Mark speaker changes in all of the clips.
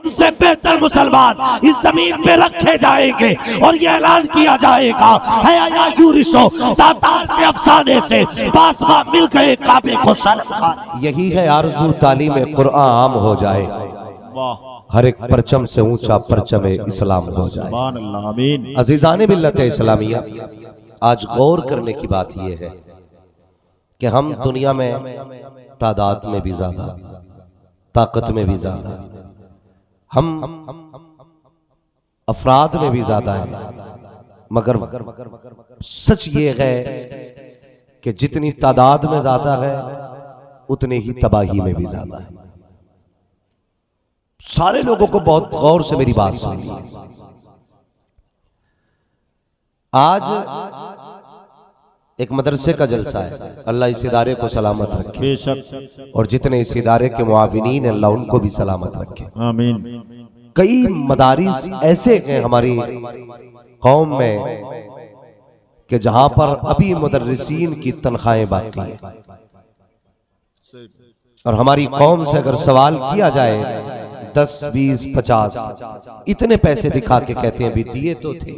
Speaker 1: तुमसे बेहतर मुसलमान इस जमीन पे रखे जाएंगे और ये ऐलान किया जाएगा, है या यूरिशो तातार के अफसाने से बासमा मिल गए काबे को सनम खाने।
Speaker 2: यही है आरज़ू तालीम कुरान आम हो जाए, हर एक परचम से ऊंचा परचम इस्लाम हो जाए। अजीजान मिल्लत इस्लामिया, आज गौर करने की बात यह है कि हम दुनिया में तादाद में भी ज्यादा, ताकत में भी ज्यादा, हम अफराद में भी ज्यादा है, मगर सच ये है कि जितनी तादाद में ज्यादा है उतनी ही तबाही में भी ज्यादा है। सारे लोगों को बहुत गौर से मेरी बात सुनिए। आज एक मदरसे का जलसा है, अल्लाह इस इदारे को सलामत रखे बेशक, और जितने इस इदारे के मुआविनीन हैं अल्लाह उनको भी सलामत रखे आमीन। कई मदारिस ऐसे हैं हमारी कौम में कि जहां पर अभी मुदर्रिसीन की तनख्वाहें बाकी हैं, और हमारी कौम से अगर सवाल किया जाए 10, 20, 50 इतने पैसे दिखा के कहते हैं भी दिए तो थे।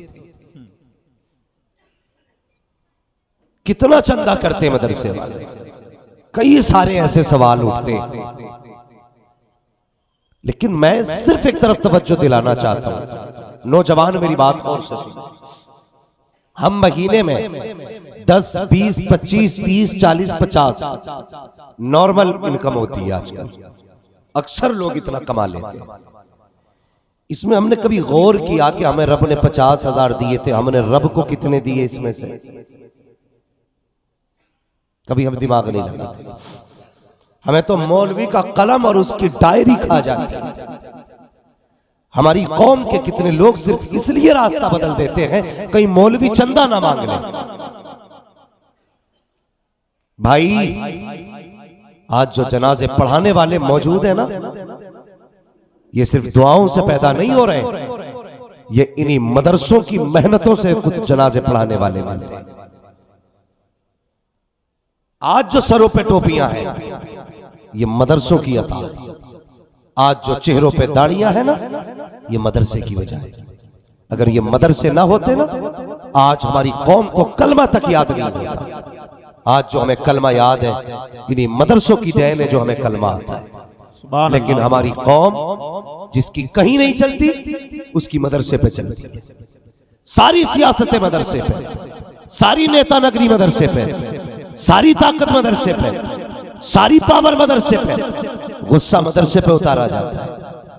Speaker 2: कितना चंदा करते मदरसे वाले, कई सारे ऐसे सवाल उठते। लेकिन मैं सिर्फ एक तरफ तवज्जो दिलाना चाहता हूं, नौजवान मेरी बात और से सुनो। हम महीने में 10, 20, 25, 30, 40, 50 नॉर्मल इनकम होती है आजकल, अक्सर लोग इतना कमा लेते हैं। इसमें हमने कभी गौर किया कि हमें रब ने 50,000 दिए थे, हमने रब को कितने दिए इसमें से? कभी हम दिमाग नहीं लगाते। हमें तो मौलवी का कलम और उसकी डायरी खा जाती है। हमारी कौम के कितने लोग सिर्फ इसलिए रास्ता बदल देते हैं कहीं मौलवी चंदा ना मांग ले। भाई आज जो जनाजे पढ़ाने वाले मौजूद हैं ना, ये सिर्फ दुआओं से पैदा नहीं हो रहे, ये इन्हीं मदरसों की मेहनतों से कुछ जनाजे पढ़ाने वाले बनते हैं। आज जो सरों पे टोपियां हैं ये मदरसों की अता, आज जो चेहरों पे दाढ़ियां हैं ना ये मदरसे की वजह है। अगर ये मदरसे ना होते ना, आज हमारी कौम को कलमा तक याद नहीं होता। आज जो हमें कलमा याद है इन्हीं मदरसों की देन है जो हमें कलमा आता है। लेकिन हमारी कौम जिसकी कहीं नहीं चलती उसकी मदरसे पे चलती है। सारी सियासतें मदरसे पे, सारी नेता नगरी मदरसे पे, सारी ताकत मदरसे पे, सारी पावर मदरसे पे, गुस्सा मदरसे पे उतारा जाता है,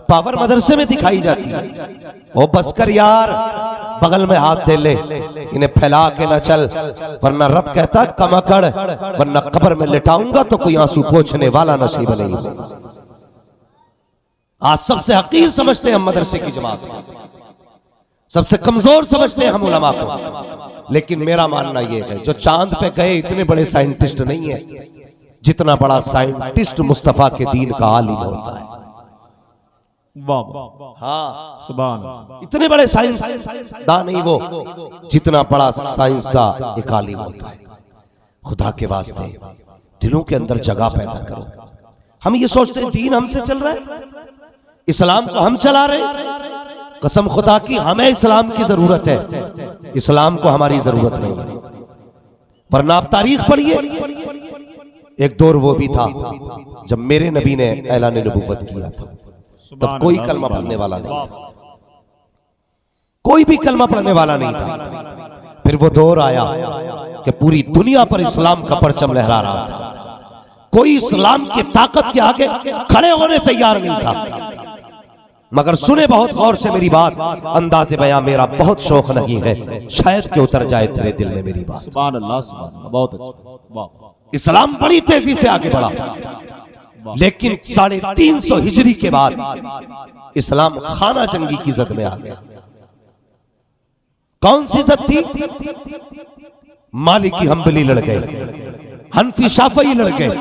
Speaker 2: पावर मदरसे में दिखाई जाती है। ओ बस कर यार, बगल में हाथ दे ले, इन्हें फैला के न चल, वरना रब कहता कमकड़, वरना कब्र में लिटाऊंगा तो कोई आंसू पोंछने वाला नसीब नहीं होगा। आज सबसे हकीर समझते हैं हम मदरसे की जमात, सबसे कमजोर समझते हैं हम उलमा को। लेकिन मेरा मानना यह है जो चांद पे गए इतने बड़े साइंटिस्ट नहीं है जितना बड़ा साइंटिस्ट मुस्तफा के दीन का आलिम होता है। हाँ सुभान, इतने बड़े साइंसदान नहीं वो जितना बड़ा साइंसदान एक आलिम होता है। खुदा के वास्ते दिलों के अंदर जगह पैदा करो। हम ये सोचते हैं दीन हमसे चल रहा है, इस्लाम को हम चला रहे हैं। कसम खुदा की हमें इस्लाम की जरूरत है, इस्लाम को हमारी जरूरत नहीं है। वरना आप तारीख पढ़िए, एक दौर वो भी था जब मेरे नबी ने ऐलान नबुव्वत किया था, तब कोई कलमा पढ़ने वाला नहीं था, कोई भी कलमा पढ़ने वाला नहीं था। फिर वो दौर आया कि पूरी दुनिया पर इस्लाम का परचम लहरा रहा था, कोई इस्लाम की ताकत के आगे खड़े होने तैयार नहीं था। मगर सुने बहुत गौर से मेरी बात, अंदाज़े बयां मेरा बहुत शौक नहीं है, शायद कि उतर जाए तेरे दिल में मेरी बात।
Speaker 1: सुभान अल्लाह, सुभान अल्लाह, बहुत अच्छा।
Speaker 2: इस्लाम बड़ी तेजी से आगे बढ़ा, लेकिन 350 हिजरी के बाद इस्लाम खाना जंगी की जद में आ गया। कौन सी जद थी? मालिकी हम्बली लड़ गए, हनफी शाफई लड़ गए।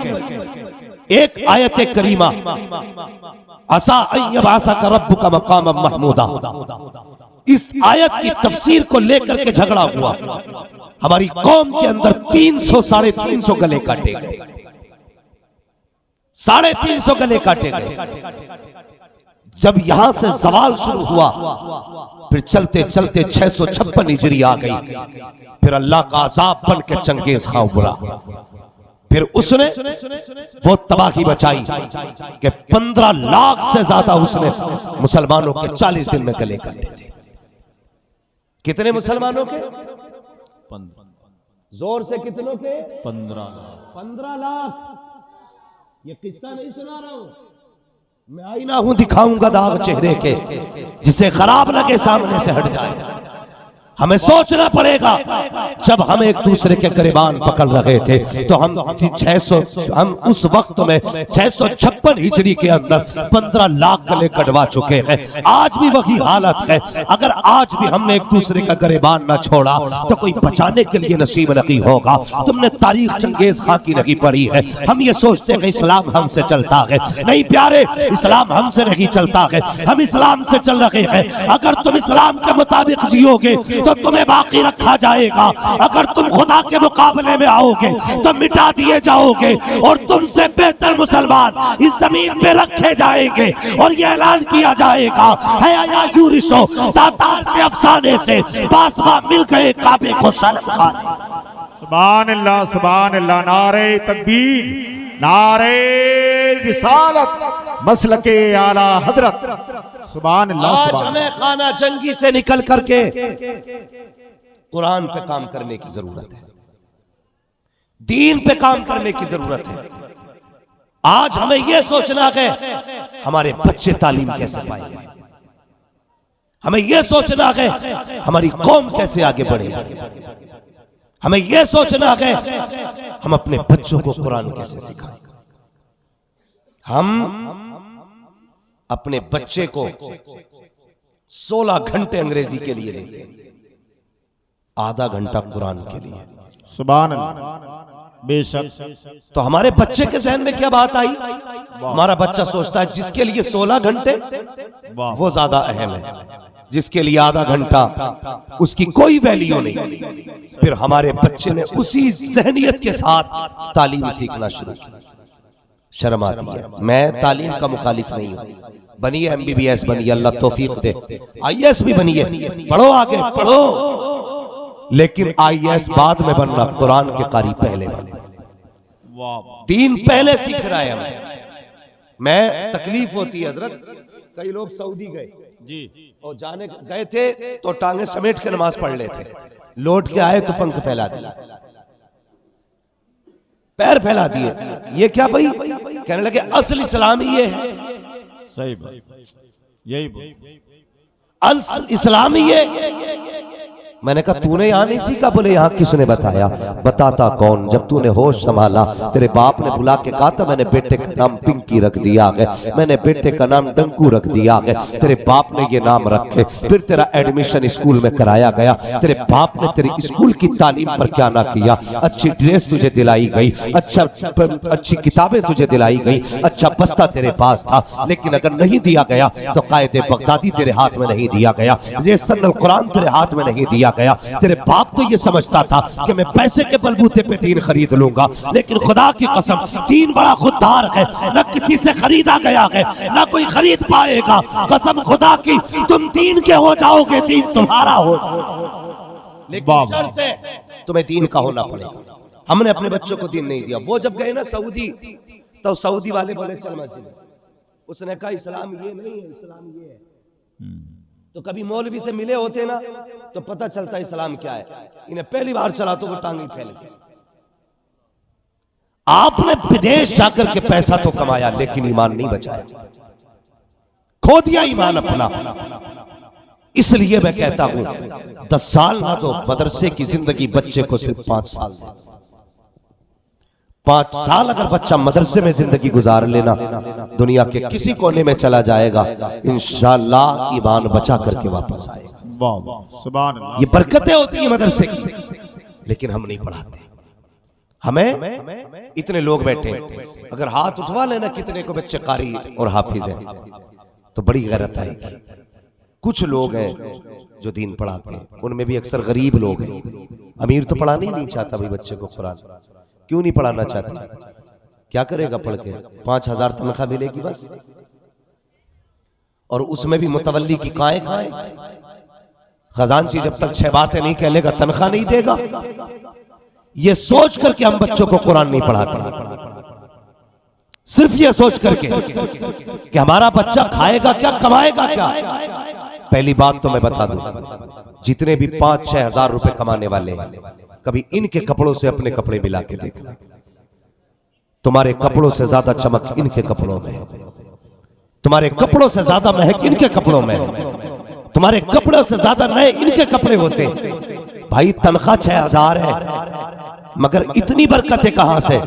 Speaker 2: एक आयत करीमा असा अय्यबासा का रब्बु का मकाम महमूदा, इस आयत की तफसीर को लेकर के झगड़ा हुआ। हमारी कौम के अंदर 300 साढ़े 300 गले काटे गए, 350 गले काटे गए। जब यहां से सवाल शुरू हुआ, फिर चलते चलते 656 हिजरी आ गई। फिर अल्लाह का अजाब बन के चंगेज खां उभरा। फिर उसने वो तबाही मचाई कि 15 लाख से ज्यादा उसने मुसलमानों के 40 दिन में गले काटे थे। कितने मुसलमानों के? जोर से कितनों के? 15 लाख। ये किस्सा नहीं सुना रहा हूं मैं, आईना हूं, दिखाऊंगा दाग चेहरे के, जिसे खराब लगे सामने से हट जाए। हमें सोचना पड़ेगा, जब हम एक दूसरे के गिरबान पकड़ रहे थे तो हम उस वक्त में 656 हिजरी के अंदर 15 लाख गले कटवा चुके हैं। आज भी वही हालत है। अगर आज भी हमने एक दूसरे का गिरबान न छोड़ा तो कोई बचाने के लिए नसीब नहीं होगा। तुमने तारीख चंगेज खां की नहीं पढ़ी है। हम ये सोचते हैं इस्लाम हमसे चलता है। नहीं प्यारे, इस्लाम हमसे नहीं चलता है, हम इस्लाम से चल रहे हैं। अगर तुम इस्लाम के मुताबिक जियोगे तो तुम्हें बाकी रखा जाएगा। अगर तुम खुदा के मुकाबले में आओगे तो मिटा दिए जाओगे और तुमसे बेहतर मुसलमान इस जमीन पे रखे जाएंगे। और ये ऐलान किया जाएगा, है या यूरिशो तातार के अफसाने से बासबा मिल गए काबे को सनम खाने।
Speaker 3: सुभान अल्लाह, सुभान अल्लाह। नारे तकबीर, नारे रिसालत, मसलके आला हजरत। सुभान अल्लाह।
Speaker 2: आज हमें खाना जंगी से निकल करके कुरान पे काम करने की जरूरत है, दीन पे काम करने की जरूरत है। आज हमें यह सोचना है हमारे बच्चे तालीम कैसे पाएंगे, हमें यह सोचना है हमारी कौम कैसे आगे बढ़ेगी, हमें यह सोचना है हम अपने बच्चों को कुरान कैसे सिखाएं। हम अपने बच्चे को 16 घंटे अंग्रेजी के लिए देते हैं, आधा घंटा कुरान के लिए।
Speaker 3: सुभान अल्लाह। बेशक।
Speaker 2: तो हमारे बच्चे के जहन में क्या बात आई? हमारा बच्चा सोचता है जिसके लिए 16 घंटे वो ज्यादा अहम है, जिसके लिए आधा घंटा उसकी कोई वैल्यू नहीं। फिर हमारे बच्चे ने उसी जहनियत के साथ तालीम सीखना शुरू किया। शर्म आती है। मैं तालीम का मुखालिफ नहीं हूं, बनिए MBBS बनिए, अल्लाह तौफीक दे, IAS भी बनिए, पढ़ो आगे पढ़ो, लेकिन IAS बाद में बनना, कुरान के कारी पहले बने। दीन पहले सीख रहा है हमें। मैं तकलीफ होती है हजरत, कई लोग सऊदी गए
Speaker 3: जी
Speaker 2: और जाने गए थे तो टांगे समेट के नमाज पढ़ लेते, लौट के आए तो पंख फैला दिया, पैर फैला दिए। ये क्या भाई? कहने लगे असल इस्लाम ही ये है।
Speaker 3: सही बात, यही
Speaker 2: असल इस्लाम ही ये। मैंने कहा तूने यहाँ नहीं सीखा? बोले यहाँ किसने बताया? बताता कौन? जब तूने होश संभाला तेरे बाप ने बुला के कहा था मैंने बेटे का नाम पिंकी रख दिया है, मैंने बेटे का नाम डंकू रख दिया है, तेरे बाप ने ये नाम रखे। फिर तेरा एडमिशन स्कूल में कराया गया, तेरे बाप ने तेरी स्कूल की तालीम पर क्या ना किया। अच्छी ड्रेस तुझे दिलाई गई, अच्छी किताबें तुझे दिलाई गई, अच्छा बस्ता तेरे पास था, लेकिन अगर नहीं दिया गया तो कायदे बगदादी तेरे हाथ में नहीं दिया गया, ये सन्नल कुरान तेरे हाथ में नहीं दिया गया। तेरे बाप तो ये समझता था कि मैं पैसे के बलबूते पे दीन खरीद लूंगा, लेकिन खुदा की कसम दीन बड़ा खुददार है, न किसी से खरीदा गया है न कोई खरीद पाएगा। कसम खुदा की तुम दीन के हो जाओगे, दीन तुम्हारा हो जाओगे, लेकिन शर्त है तुम्हें दीन का होना पड़ेगा। हमने अपने बच्चों को दीन नहीं दिया। वो जब गए ना सऊदी तो सऊदी वाले बोले चल मस्जिद, उसने कहा इस्लाम ये नहीं है, इस्लाम ये है। तो कभी मौलवी से मिले होते ना तो पता चलता इस्लाम क्या है। इन्हें पहली बार चला तो वो टांगी फैल गई। आपने विदेश जाकर के पैसा तो कमाया लेकिन ईमान नहीं बचाया, खो दिया ईमान अपना। इसलिए मैं कहता हूं 10 साल ना तो मदरसे की जिंदगी बच्चे को सिर्फ 5 साल दे। 5 साल अगर बच्चा मदरसे में जिंदगी गुजार लेना, दुनिया के किसी कोने में चला जाएगा, इंशाअल्लाह ईमान बचा करके वापस आएगा।
Speaker 3: सुभान अल्लाह।
Speaker 2: ये बरकतें होती है मदरसे की, लेकिन हम नहीं पढ़ाते। हमें इतने लोग बैठे, अगर हाथ उठवा लेना कितने को बच्चे कारी और हाफिज हैं तो बड़ी गैरत आएगी। कुछ लोग हैं जो दीन पढ़ाते हैं, उनमें भी अक्सर गरीब लोग हैं। अमीर तो पढ़ाना ही नहीं चाहता भाई बच्चे को कुरान। क्यों नहीं पढ़ाना चाहता? क्या करेगा पढ़ के? 5000 तनख्वाह मिलेगी बस। और उसमें भी मुतवल्ली की काए खाए। खजांची जब तक 6 बातें नहीं कह लेगा तनख्वाह नहीं देगा। ये सोच करके हम बच्चों को कुरान नहीं पढ़ाते, सिर्फ ये सोच करके कि हमारा बच्चा खाएगा क्या, कमाएगा क्या। पहली बात तो मैं बता दूं, जितने भी 5-6 हजार रुपए कमाने वाले हैं, कभी इनके कपड़ों से अपने कपड़े मिला के देखना। तुम्हारे कपड़ों से ज्यादा चमक इनके कपड़ों में है, तुम्हारे कपड़ों से ज्यादा महक इनके कपड़ों में है, तुम्हारे कपड़ों से ज्यादा नए इनके कपड़े होते हैं। भाई तनख्वाह 6000 है, मगर इतनी बरकतें कहां से।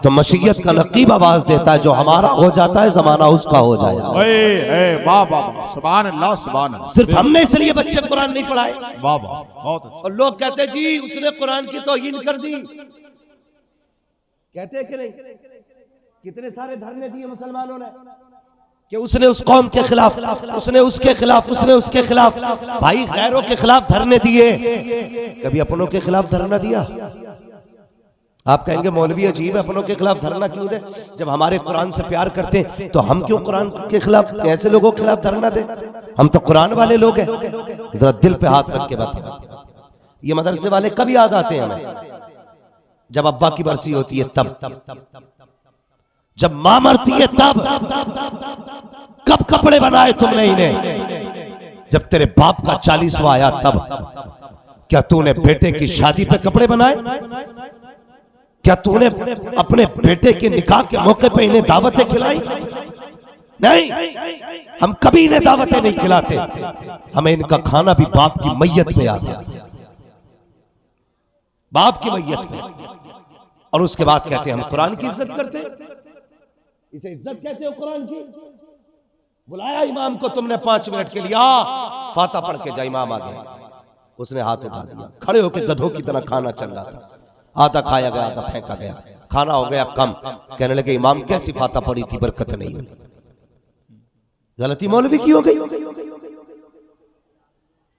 Speaker 2: तो मशीयत का नकीब आवाज देता है, जो हमारा हो जाता है जमाना उसका हो जाएगा।
Speaker 3: वाह वाह, सुभान अल्लाह सुभान अल्लाह।
Speaker 2: सिर्फ हमने इसलिए बच्चे कुरान नहीं पढ़ाए।
Speaker 3: वाह वाह, बहुत अच्छा।
Speaker 2: और लोग कहते जी उसने कुरान की तौहीन कर दी, कहते कि नहीं। कितने सारे धरने दिए मुसलमानों ने कि उसने उस कौम के खिलाफ, उसने उसके खिलाफ, उसने उसके खिलाफ। भाई गैरों के खिलाफ धरने दिए, कभी अपनों के खिलाफ धरना दिया। आप कहेंगे मौलवी अजीब है, अपनों के खिलाफ धरना क्यों दे। जब हमारे कुरान से प्यार करते हैं तो हम क्यों कुरान के खिलाफ, ऐसे लोगों के खिलाफ धरना दे। हम तो कुरान वाले लोग हैं। जरा दिल पे हाथ रख के बताओ, ये मदरसे वाले कब याद आते हैं हमें? जब अब्बा की बरसी होती है तब, जब मां मरती है तब। कब कपड़े बनाए तुमने इन्हें? जब तेरे बाप का 40वां आया तब। क्या तूने बेटे की शादी पे कपड़े बनाए? क्या तूने अपने बेटे के निकाह के मौके पे इन्हें दावतें खिलाई? नहीं, हम कभी इन्हें दावतें नहीं खिलाते। हमें इनका खाना भी बाप की मैयत पे आता है, बाप की मैयत पे। और उसके बाद कहते हैं हम कुरान की इज्जत करते हैं। इसे इज्जत कहते हो कुरान की? बुलाया इमाम को तुमने 5 मिनट के लिए, फाता पढ़ के जा। इमाम आ गया, उसने हाथ उठा दिया, खड़े होकर गधों की तरह खाना चल रहा था। आधा खाया गया, आधा फेंका गया, खाना हो गया कम। कहने लगे इमाम कैसी फाता पड़ी थी, बरकत नहीं हुई। गलती मौलवी की हो गई।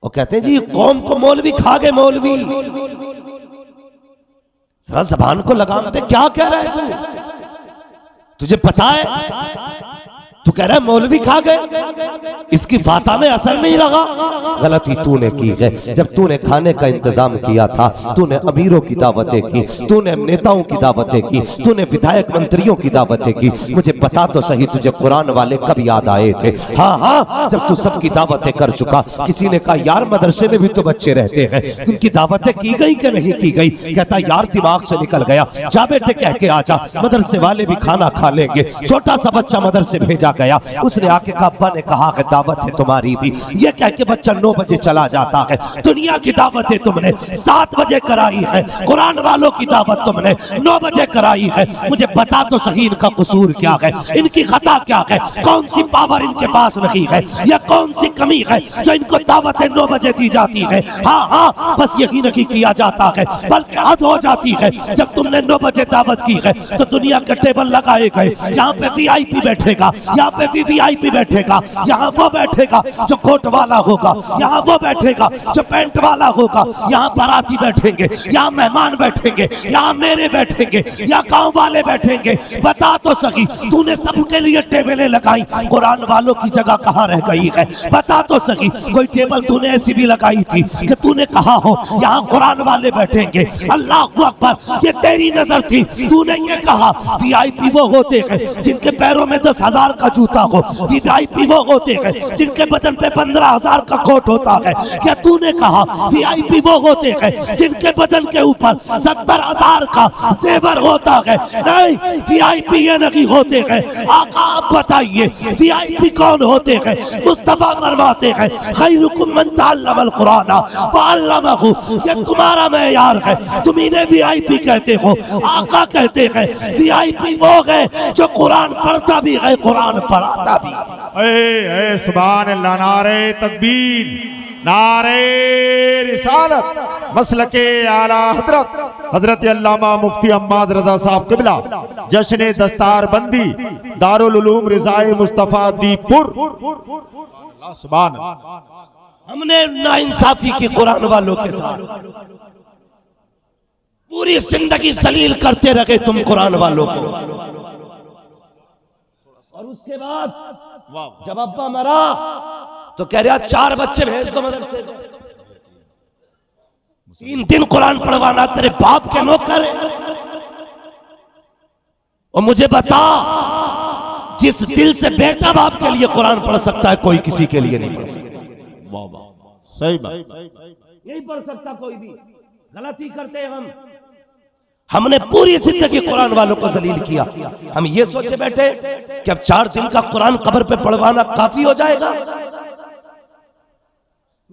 Speaker 2: और कहते हैं जी कौम को मौलवी खा गए। मौलवी जरा जबान को लगाम दे, क्या कह रहा है तू? तुझे पता है तू कह रहा है मौलवी खा गए, इसकी फाता में असर नहीं लगा। गलती तूने की है। जब तूने खाने का इंतजाम किया था, तूने अमीरों की दावतें की, तूने नेताओं की दावतें की, तूने विधायक मंत्रियों की दावतें की। मुझे बता तो सही, तुझे कुरान वाले कब याद आए थे? हाँ हाँ, जब तू सबकी दावतें कर चुका। किसी ने कहा यार मदरसे में भी तो बच्चे रहते हैं, उनकी दावतें की गई कि नहीं की गई? कहता यार दिमाग से निकल गया। जा बेटे कह के आ जा, मदरसे वाले भी खाना खा लेंगे। छोटा सा बच्चा मदरसे भेजा गया। उसने आके कहा अब्बा ने कहा कि दावत है तुम्हारी भी। ये कह के बच्चा 9 बजे चला जाता है। दुनिया की दावतें तुमने 7 बजे कराई है, कुरान वालों की दावत तुमने 9 बजे कराई है। मुझे बता तो सही इनका कसूर क्या है, इनकी खता क्या है? कौन सी पावर इनके पास नहीं है, या कौन सी कमी है जो इनको दावतें 9 बजे दी जाती है? हाँ हाँ, बस यही नहीं किया जाता है, बल्कि हद हो जाती है। जब तुमने 9 बजे दावत की है तो दुनिया के टेबल लगाए गए। यहाँ पे VIP बैठेगा, यहाँ पे VVIP बैठेगा, यहाँ वो बैठेगा जो कोट वाला होगा, यहाँ वो बैठेगा जो पैंट वाला होगा, यहाँ बाराती बैठेंगे, यहाँ मेहमान बैठेंगे, यहाँ मेरे बैठेंगे, यहाँ गांव वाले बैठेंगे। बता तो सही, तूने सबके लिए टेबलें लगाई, कुरान वालों की जगह कहाँ रह गई है? बता तो सही, कोई टेबल तूने ऐसी भी लगाई थी कि तूने कहा हो यहाँ कुरान वाले बैठेंगे? अल्लाह अकबर, ये तेरी नजर थी। तूने ये कहा VIP वो होते हैं जिनके पैरों में 10,000 का जूता हो, VIP वो होते हैं जिनके बदन पे 15,000 का कोट होता है। क्या तूने कहा VIP वो होते हैं जिनके बदन के ऊपर 70,000 का जेवर होता है? नहीं, VIP ये नहीं होते हैं। आका आप बताइए VIP कौन होते हैं? मुस्तफा फरमाते हैं खैरुकुम मन तअल्लमल कुरान व अल्लमहु। ये तुम्हारा मेयार है, तुम इन्हें VIP कहते हो। आका कहते हैं VIP वो है जो कुरान पढ़ता भी है, कुरान पढ़ाता भी।
Speaker 3: सुभान अल्लाह, नारे तकबीर, नारे रिसालत, मसलके आला हजरत हजरत अल्लामा मुफ्ती अम्माद रजा साहब क़िबला, जश्न दस्तार बंदी दारुल उलूम रिज़ाए मुस्तफ़ा दीपुर। सुभान अल्लाह।
Speaker 2: हमने नाइंसाफी की कुरान वालों के साथ, पूरी जिंदगी जलील करते रहे तुम कुरान वालों को। और उसके बाद
Speaker 3: वाह
Speaker 2: जब अब्बा मरा तो कह रहा 4 बच्चे भेज दो मदरसे।
Speaker 1: 3 दिन कुरान पढ़वाना तेरे बाप के नौकर है। और मुझे बता, जिस दिल से बेटा बाप के लिए कुरान पढ़ सकता है, कोई किसी के लिए नहीं पढ़ सकता।
Speaker 3: वाह वाह, सही बात।
Speaker 2: नहीं पढ़ सकता कोई भी। गलती करते हैं हम।
Speaker 1: हमने पूरी जिंदगी
Speaker 2: कुरान वालों को जलील किया। हम ये सोचे बैठे कि अब 4 दिन का कुरान कब्र पे पढ़वाना काफी हो जाएगा।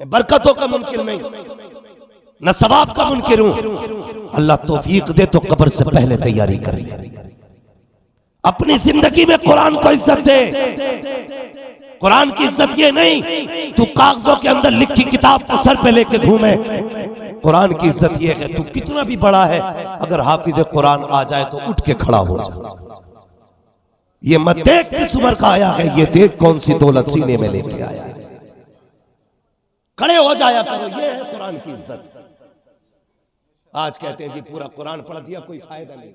Speaker 2: मैं बरकतों का मुनकिर नहीं,
Speaker 1: न सवाब का मुनकिर हूं।
Speaker 2: अल्लाह तौफीक दे तो कब्र से पहले तैयारी कर ले।
Speaker 1: अपनी जिंदगी में कुरान को इज्जत दे। कुरान की इज्जत ये नहीं तू कागजों के अंदर लिखी किताब को सर पे लेके घूमे।
Speaker 2: कुरान की इज्जत ये है तू कितना भी बड़ा है, अगर हाफिज कुरान आ जाए तो उठ के खड़ा हो जा। ये मत देख किस उम्र का आया है, ये देख कौन सी दौलत सीने में लेके आया है। खड़े हो जाया करो, ये है कुरान की इज्जत। आज कहते हैं जी पूरा कुरान पढ़ दिया, कोई फायदा नहीं।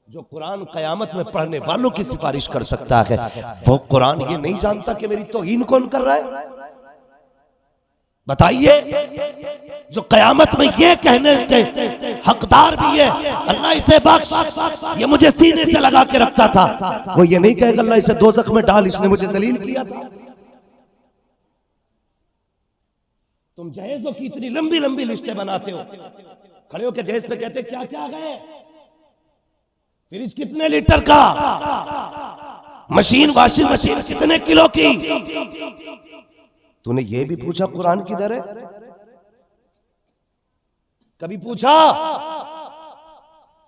Speaker 2: जो कुरान कयामत में पढ़ने वालों की सिफारिश कर सकता है, वो कुरान ये नहीं जानता कि मेरी तौहीन कौन कर रहा है।
Speaker 1: बताइए, जो कयामत में ये कहने के हकदार भी है, अल्लाह इसे बख्श, ये मुझे सीने से लगा के रखता था,
Speaker 2: वो ये नहीं कहेगा अल्लाह इसे दोज़ख में डाल, इसने मुझे जलील किया था। तुम जहेजों की इतनी लंबी लंबी लिस्टें बनाते हो, खड़े होकर जहेज पे कहते क्या क्या गए, फ्रिज कितने लीटर का,
Speaker 1: मशीन वॉशिंग मशीन कितने किलो की।
Speaker 2: तूने ये भी पूछा कुरान किधर है? कभी पूछा?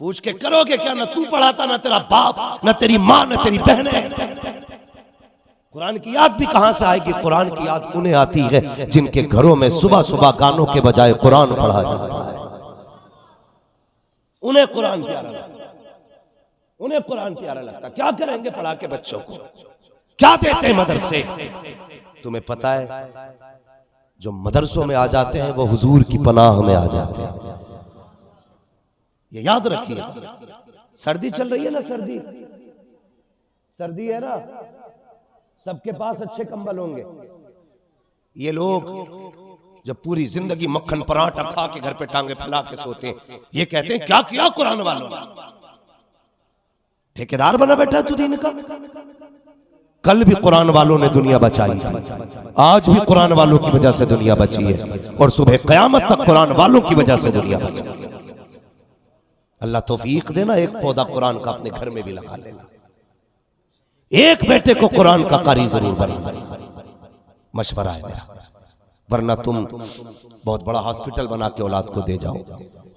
Speaker 2: पूछ के करोगे क्या? ना तू पढ़ाता, ना तेरा बाप, ना तेरी मां, ना तेरी बहनें। कुरान की याद भी कहां से आएगी? कुरान की याद उन्हें आती है जिनके घरों में सुबह सुबह गानों के बजाय कुरान पढ़ा जाता है। उन्हें कुरान प्यारा लगता, उन्हें कुरान प्यारा लगता। क्या करेंगे पढ़ा के बच्चों को? क्या देते हैं मदरसे? तुम्हें पता है जो मदरसों में आ जाते हैं वो हुजूर की पनाह में आ जाते हैं। ये याद रखिए। सर्दी चल रही है ना, सर्दी है ना, सबके पास अच्छे कंबल होंगे। ये लोग जब पूरी जिंदगी मक्खन पराठा खा के घर पे टांगे फैला के सोते हैं, ये कहते हैं क्या किया कुरान वालों ने? ठेकेदार बना बैठा तू दीन का। कल भी कुरान वालों ने दुनिया बचाई थी, आज भी कुरान वालों की वजह से दुनिया बची है, और सुबह कयामत तक कुरान वालों की वजह से दुनिया बची। अल्लाह तौफीक देना, एक पौधा कुरान का अपने घर में भी लगा लेना। एक बेटे को कुरान का कारी जरूर बनना, मशवरा है मेरा। वरना तुम बहुत बड़ा हॉस्पिटल बना के औलाद को दे जाओ,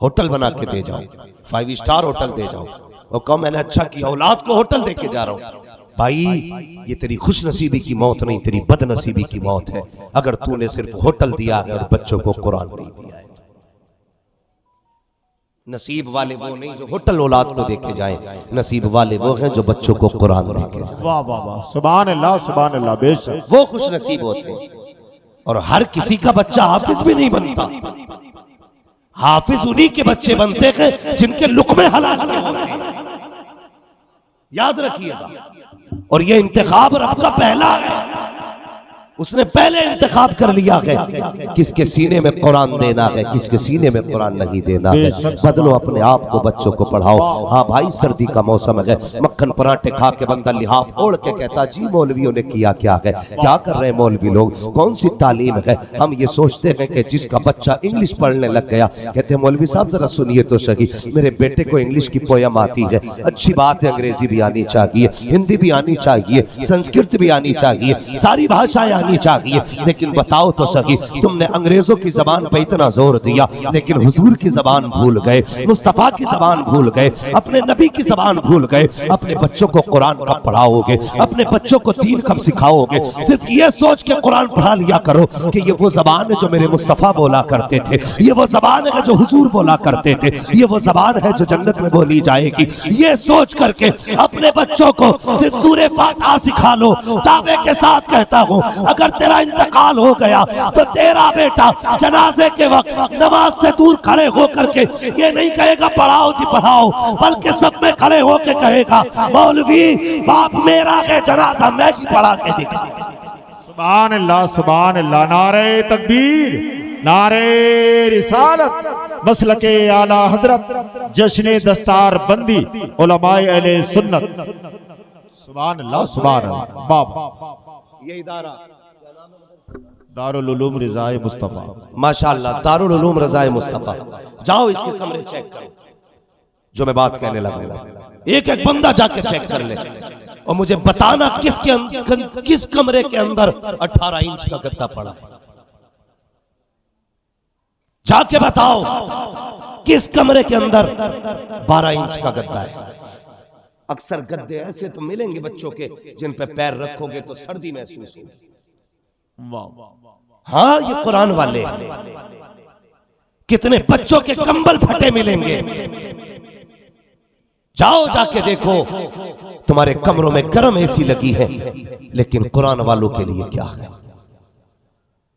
Speaker 2: होटल बना के दे जाओ, 5 स्टार होटल दे जाओ, और कहो मैंने अच्छा किया औलाद को होटल दे के जा रहा हूं। भाई ये तेरी खुश नसीबी की मौत नहीं, तेरी बदनसीबी की मौत है अगर तूने सिर्फ होटल दिया है और बच्चों को कुरान नहीं दिया है। नसीब वाले वो नहीं जो होटल औलाद को देके जाएं, नसीब वाले वो हैं जो बच्चों को कुरान देके जाएं।
Speaker 3: वाह वाह वाह, सुभान अल्लाह सुभान अल्लाह। बेशक
Speaker 2: वो खुश नसीब होते हैं। और हर किसी का बच्चा हाफिज भी नहीं बनता। हाफिज उन्हीं के बच्चे बनते हैं जिनके लुक़मे हलाल होते हैं, याद रखिएगा। और ये इंतखाब रब का पहला है, उसने पहले इंतखाब कर लिया है किसके सीने में कुरान देना है, किसके सीने में कुरान नहीं देना है। बदलो अपने आप को, बच्चों को पढ़ाओ। हाँ भाई सर्दी का मौसम है, मक्खन पराठे खा के बंदा लिहाफ ओढ़ के कहता जी मौलवियों ने किया क्या है, क्या कर रहे हैं मौलवी लोग, कौन सी तालीम है। हम ये सोचते हैं कि जिसका बच्चा इंग्लिश पढ़ने लग गया, कहते हैं मौलवी साहब जरा सुनिए तो सही, मेरे बेटे को इंग्लिश की पोयम आती है, अच्छी बात है, अंग्रेजी भी आनी चाहिए, हिंदी भी आनी चाहिए, संस्कृत भी आनी चाहिए, सारी भाषाएं आनी चाहिए। लेकिन बताओ तो सही, तुमने अंग्रेजों की जबान पे इतना जोर दिया, लेकिन हुजूर की जबान भूल गए, मुस्तफा की जबान भूल गए, अपने नबी की जबान भूल गए। अपने बच्चों को कुरान कब पढ़ाओगे, अपने बच्चों को दीन कब सिखाओगे? सिर्फ ये सोच के कुरान पढ़ा लिया करो कि ये वो जबान है जो मेरे मुस्तफा बोला करते थे, ये वो जबान है जो हुजूर बोला करते थे, ये वो जबान है जो जन्नत में बोली जाएगी। ये सोच करके अपने बच्चों को सिर्फ सूरे फातिहा सिखा लो। दावे के साथ कहता हूं
Speaker 1: अगर तेरा इंतकाल हो गया तो तेरा बेटा जनाजे के वक्त नमाज से दूर खड़े होकर के ये नहीं कहेगा पढ़ाओ जी पढ़ाओ, बल्कि सब में खड़े होकर कहेगा मौलवी बाप मेरा है, जनाजा मैं ही पढ़ा के दिखा।
Speaker 3: सुभान अल्लाह, नारे तकबीर, नारे रिसालत, मसलके आला हजरत, जश्न दस्तार बंदी, उलमाए अहले सुन्नत। सुभान अल्लाह। बाबा
Speaker 2: ये इदारा
Speaker 3: दारुल उलूम रिज़ाए मुस्तफा।
Speaker 2: माशाअल्लाह, दारुल उलूम रज़ाए मुस्तफा। जाओ इसके कमरे चेक करो जो मैं बात कहने लगा।
Speaker 1: एक एक बंदा जाके चेक कर ले
Speaker 2: और मुझे बताना किस कमरे के अंदर 18 इंच का गद्दा पड़ा है।
Speaker 1: जाके बताओ
Speaker 2: किस कमरे के अंदर 12 इंच का गद्दा है। अक्सर गद्दे ऐसे तो मिलेंगे बच्चों के जिन पे पैर रखोगे तो सर्दी महसूस होगी। हाँ, ये कुरान वाले।
Speaker 1: कितने बच्चों के कंबल फटे मिलेंगे।
Speaker 2: जाओ जाके देखो, तुम्हारे कमरों में गर्म एसी लगी है, लेकिन कुरान वालों के लिए क्या है।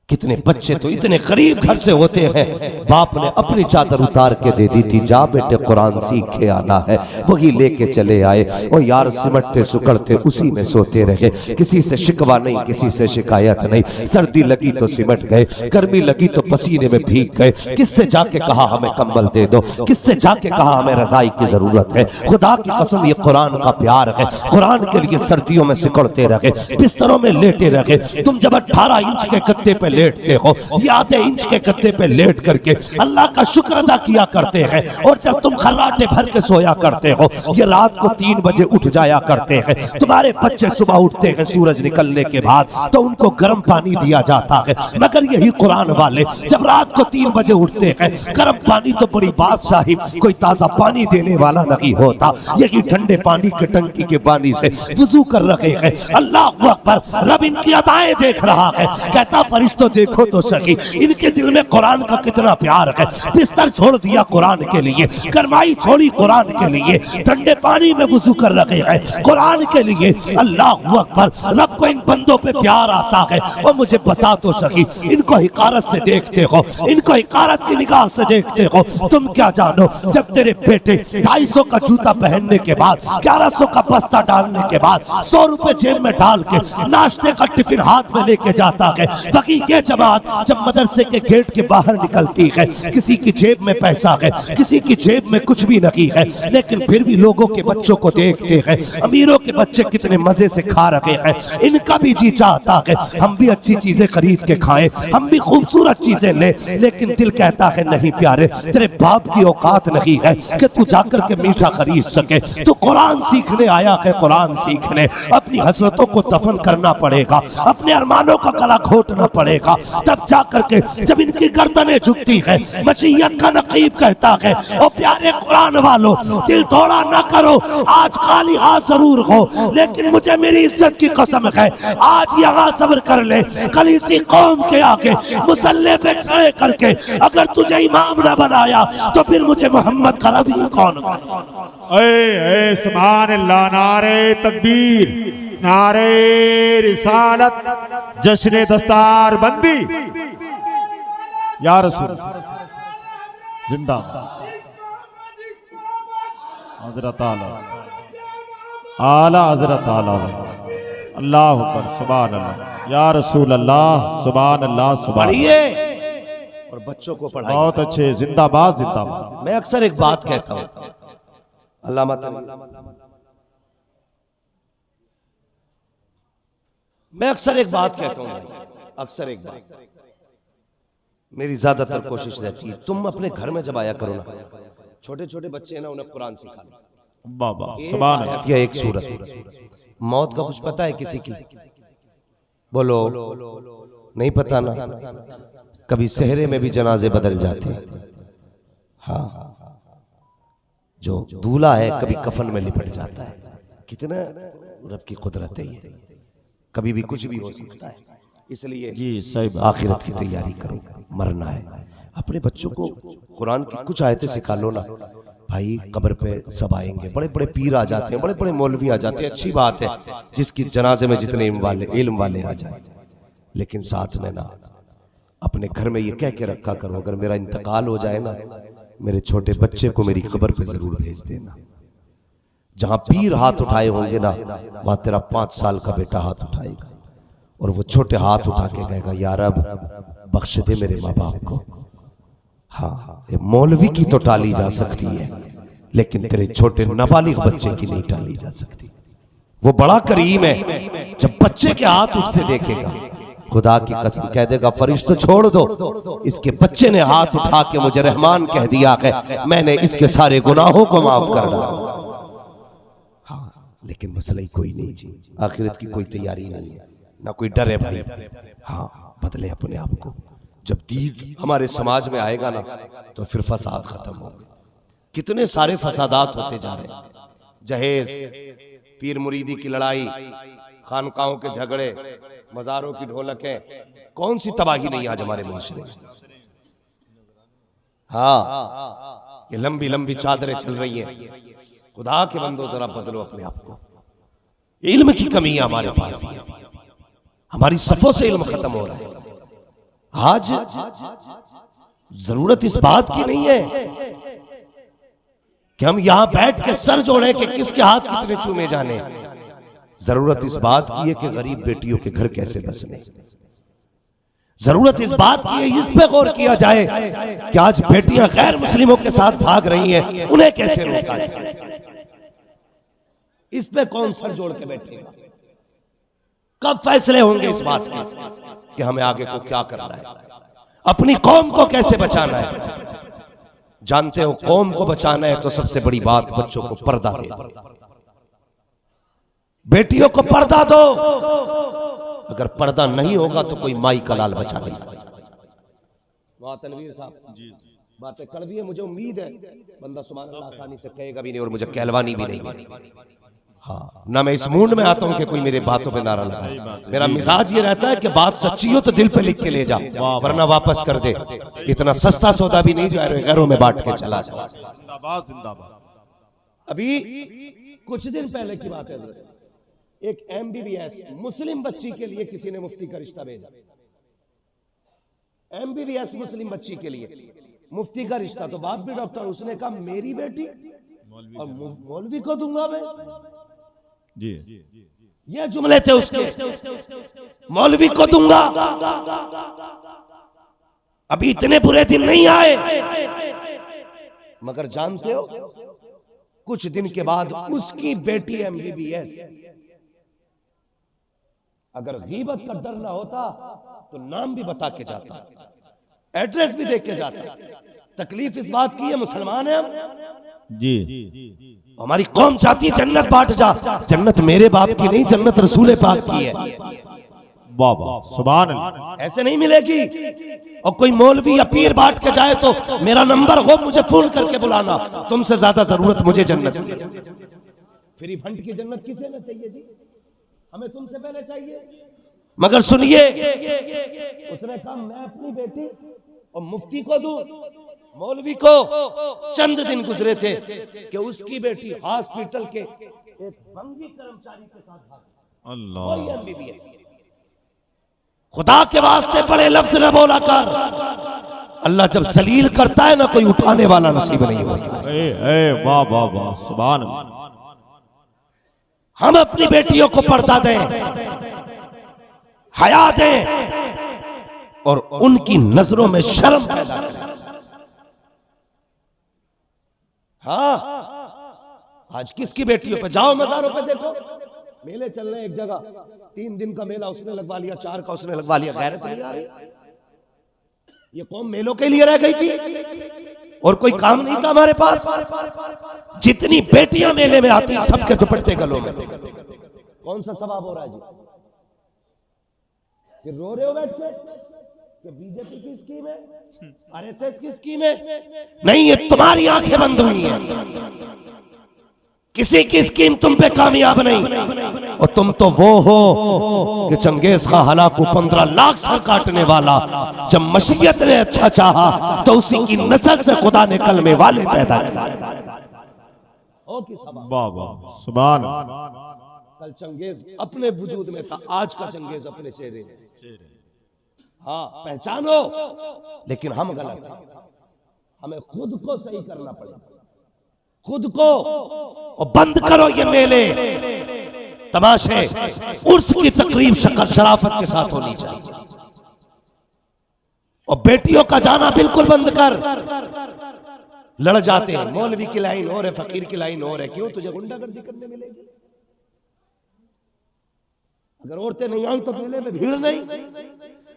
Speaker 2: कितने बच्चे तो इतने गरीब घर से होते हैं, बाप ने अपनी चादर उतार के दे दी थी, जा बेटे कुरान सीख के आना है, वही लेके चले आए। और यार सिमटते सुकड़ते उसी में सोते रहे, किसी से शिकवा नहीं, किसी से शिकायत नहीं। सर्दी लगी तो सिमट गए, गर्मी लगी तो पसीने में भीग गए। किससे जाके कहा हमें कंबल दे दो, किससे जाके कहा हमें रजाई की जरूरत है। खुदा की कसम ये कुरान का प्यार है। कुरान के लिए सर्दियों में सिकुड़ते रहे, बिस्तरों में लेटे रहे। तुम जब 18 इंच के गद्दे पे लेटते हो या आधे इंच के गद्दे पे लेट करके अल्लाह का शुक्र अदा किया करते हैं। और जब तुम खर्राटे भर के सोया करते हो, ये रात को 3 बजे उठ जाया करते हैं। तुम्हारे बच्चे सुबह उठते हैं सूरज निकलने के बाद तो उनको गर्म पानी दिया जाता है, मगर यही कुरान वाले जब रात को 3 बजे उठते हैं, गर्म पानी तो बड़ी बात साहिब, कोई ताजा पानी देने वाला नहीं होता, यही ठंडे पानी के टंकी के पानी से वुजू कर रहे हैं। अल्लाह अकबर, रब इनकी अदाएं देख रहा है, कहता फरिश्तों देखो तो सही इनके दिल में कुरान का कितना प्यार है। बिस्तर छोड़ दिया कुरान के लिए, गरमाई छोड़ी कुरान के लिए, ठंडे पानी में वुजू कर रहे हैं कुरान के लिए। अल्लाह अकबर, रब को इन बंदों पे प्यार आता है। और मुझे बता तो सही, इनको हिकारत से देखते हो, इनको हिकारत की निगाह से देखते हो। तुम क्या जानो, जब तेरे बेटे 250 का जूता पहनने के बाद, 1100 का बस्ता डालने के बाद, 100 रुपए जेब में डाल के नाश्ते का टिफिन हाथ में लेके जाता है, बाकी ये जमात जब मदरसे के गेट के बाहर निकलती है, किसी की जेब में पैसा है, किसी की जेब में कुछ भी नहीं है, लेकिन फिर भी लोगों के बच्चों को देखते हैं, अमीरों के बच्चे कितने मजे से खा रहे हैं। इनका भी जी चाहता है हम भी अच्छी चीजें खरीद के खाएं, हम भी खूबसूरत चीजें ले, लेकिन दिल कहता है नहीं प्यारे, तेरे बाप की औकात नहीं है कि तू जाकर के मीठा खरीद सके। तू कुरान सीखने आया है, कुरान सीखने। अपनी हसरतों को दफन करना पड़ेगा, अपने अरमानों का गला घोटना पड़ेगा, तब जाकर के जब इनकी गर्दनें झुकती है, मसीहत का नकीब कहता है ओ प्यारे कुरान वालों, दिल थोड़ा ना करो, आज खाली हाथ जरूर हो, लेकिन मुझे मेरी इज्जत की कसम है, आज यहाँ सब्र कर ले, कल इसी कौम के आगे मुसल्ले पे खड़े करके अगर तुझे इमाम ना बनाया तो फिर मुझे मोहम्मद का नबी कौन।
Speaker 3: ए सुभान अल्लाह, नारे तकबीर, नारे रिसालत, जश्न दस्तार बंदी, या रसूल जिंदाबाद। हजरत आला हजरत आला, अल्लाह अकबर, सुभान अल्लाह, या रसूल अल्लाह, सुभान अल्लाह, सुभान।
Speaker 2: पढ़िए और बच्चों को पढ़ाइए।
Speaker 3: बहुत अच्छे, जिंदाबाद जिंदाबाद।
Speaker 2: मैं अक्सर एक बात कहता हूं, अल्लामा, मैं अक्सर एक बात कहता हूं, अक्सर एक बात, मेरी ज्यादातर कोशिश रहती है, तुम अपने घर में जब आया करो ना, छोटे छोटे बच्चे ना, उन्हें कुरान सिखा लो।
Speaker 3: बाबा सुभान अल्लाह।
Speaker 2: या एक सूरत, मौत का कुछ पता है किसी की? बोलो, नहीं पता ना। कभी सेहरे में भी जनाजे बदल जाते हैं। हाँ, जो दूल्हा है कभी कफन में लिपट जाता है। कितना रब की कुदरत है ये, कभी भी कुछ भी हो सकता है। इसलिए
Speaker 3: जी सही बात।
Speaker 2: आखिरत की तैयारी करो, मरना है। अपने बच्चों को कुरान की कुछ आयतें सिखा लो ना भाई। कब्र पे सब आएंगे, बड़े बड़े पीर आ जाते हैं, बड़े बड़े मौलवी आ जाते हैं, अच्छी बात है जिसकी जनाजे में जितने इल्म वाले आ जाए, लेकिन साथ में ना अपने घर में ये कह के रखा करो, अगर मेरा इंतकाल हो जाए ना, मेरे छोटे बच्चे को मेरी कब्र पे जरूर भेज देना। जहां पीर हाथ उठाए होंगे ना, वहां तेरा 5 साल का बेटा हाथ उठाएगा और वो छोटे हाथ उठा के कहेगा, यार अब बख्श दे मेरे माँ बाप को। हाँ, ये मौलवी की तो टाली जा सकती है, लेकिन तेरे छोटे नाबालिग बच्चे की नहीं टाली जा सकती। वो बड़ा करीम है, जब बच्चे के हाथ उठते देखेगा, खुदा की कसम कह देगा, फरिश्तों छोड़ दो, इसके बच्चे ने हाथ उठा के मुझे रहमान कह दिया है, मैंने इसके सारे गुनाहों को माफ कर डाला। हाँ, लेकिन मसला ही कोई नहीं जी, आखिरत की कोई तैयारी नहीं है, ना कोई डर है भाई। हाँ, बदले अपने आप को। जब दीन हमारे समाज में आएगा ना, तो फिर फसाद खत्म होंगे। कितने सारे फसादात होते जा रहे हैं, जहेज, पीर मुरीदी की लड़ाई, खानकाहों के झगड़े, मजारों की ढोलकें, कौन सी तबाही नहीं आज हमारे मुआशरे में। हाँ, ये लंबी लंबी चादरें चल रही हैं। खुदा के बंदो जरा बदलो अपने आप को। इल्म की कमी है हमारे पास, हमारी सफों से इल्म खत्म हो रहा है। आज जरूरत इस बात की नहीं है कि हम यहां बैठ के सर जोड़े कि किसके हाथ कितने चूमे जाने। जरूरत इस बात की है कि गरीब बेटियों के घर कैसे बसने। जरूरत इस बात की है, इस पे गौर किया जाए कि आज बेटियां गैर मुस्लिमों के साथ भाग रही हैं, उन्हें कैसे रोका जाए। इस पे कौन सर जोड़ के बैठेगा? कब फैसले होंगे इस बात के कि हमें आगे को क्या करना है, अपनी कौम को कैसे बचाना है। जानते हो, कौम को बचाना है तो सबसे बड़ी बात बच्चों को पर्दा दे दो, बेटियों को पर्दा दो। अगर पर्दा नहीं होगा तो कोई माई का लाल बचा नहीं सकता। तनवीर साहब बातें कड़वी है, मुझे उम्मीद है बंदा सुभान अल्लाह आसानी से कहेगा भी नहीं और मुझे कहलवानी भी नहीं। हाँ, ना मैं इस मूड में आता हूं कि कोई मेरे बातों पे नारा लगाए। मेरा मिजाज ये रहता है कि बात सच्ची हो तो दिल पे लिख के ले जा, वरना वापस कर दे। इतना सस्ता सौदा भी नहीं जो गैरों में बांट के चला जाए।
Speaker 3: जिंदाबाद जिंदाबाद।
Speaker 2: अभी कुछ दिन पहले की बात है, एक MBBS मुस्लिम बच्ची के लिए किसी ने मुफ्ती का रिश्ता भेजा। MBBS मुस्लिम बच्ची के लिए मुफ्ती का रिश्ता, तो बाप भी डॉक्टर, उसने कहा मेरी बेटी और मौलवी को दूंगा मैं
Speaker 3: जी।
Speaker 2: ये जुमले थे उसके, मौलवी को दूंगा। अभी इतने बुरे दिन नहीं आए, मगर जानते हो कुछ दिन के बाद उसकी बेटी MBBS, अगर गीबत का डर ना होता तो नाम भी बता के जाता, एड्रेस भी देख के जाता। तकलीफ इस बात की है, मुसलमान है हम
Speaker 3: जी,
Speaker 2: हमारी कौम चाहती है जन्नत बांट जा। जन्नत मेरे बाप की नहीं, जन्नत रसूल पाक की है।
Speaker 3: बाबा सुभान अल्लाह।
Speaker 2: ऐसे नहीं मिलेगी। और कोई मौलवी या पीर बांट के जाए तो मेरा नंबर हो, मुझे फोन करके बुलाना, तुमसे ज्यादा जरूरत मुझे जन्नत की। फ्री फंड की जन्नत किसे ना चाहिए जी, हमें तुमसे पहले चाहिए। मगर सुनिए, उसने कहा मैं अपनी बेटी और मुफ्ती को दूं, मौलवी को। चंद दिन गुजरे थे कि उसकी बेटी हॉस्पिटल के एक बंगी कर्मचारी के साथ भागी।
Speaker 3: अल्लाह।
Speaker 2: MBBS। खुदा के वास्ते बड़े लफ्ज न बोला कर। अल्लाह जब जलील करता है ना, कोई उठाने वाला नसीब नहीं होता।
Speaker 3: वाह वाह वाह सुभान अल्लाह।
Speaker 2: हम अपनी बेटियों को पर्दा दें, हया दें और उनकी नजरों में शर्म पैदा करें। हाँ, आज किसकी बेटियों पे जाओ, मज़ारों पे देखो, मेले चल रहे हैं। एक जगह 3 दिन का मेला उसने लगवा लिया, 4 का उसने लगवा लिया। गैरत नहीं आ रही? ये कौम मेलों के लिए रह गई थी और कोई काम नहीं था हमारे पास। जितनी बेटियां मेले में आती, सबके दुपट्टे गलों में। कौन सा सवाब हो रहा है जी? फिर रो रहे हो बैठ के कि बीजेपी की स्कीम है, RSS की स्कीम है। नहीं, ये तुम्हारी आंखें बंद हुई हैं। किसी की स्कीम तुम पे कामयाब नहीं। और तुम तो वो हो कि चंगेज का हलाकू 15 लाख सर काटने वाला, जब मशीयत ने अच्छा चाहा तो उसी की नस्ल से खुदा ने कलमे वाले पैदा किए।
Speaker 3: बाबा सुभान।
Speaker 2: कल चंगेज अपने वजूद में था, आज का चंगेज अपने चेहरे में। हाँ पहचानो, लेकिन हम गलत हैं। हमें खुद को सही करना पड़ेगा, खुद को। और बंद करो ये मेले तमाशे, उर्स की तकरीब शक्ल शराफत के साथ होनी चाहिए। और बेटियों का जाना बिल्कुल बंद कर। लड़ जाते हैं, मौलवी की लाइन और है, फकीर की लाइन और है, क्यों तुझे गुंडागर्दी करने मिलेगी? अगर औरतें नहीं आई तो मेले में भीड़ नहीं।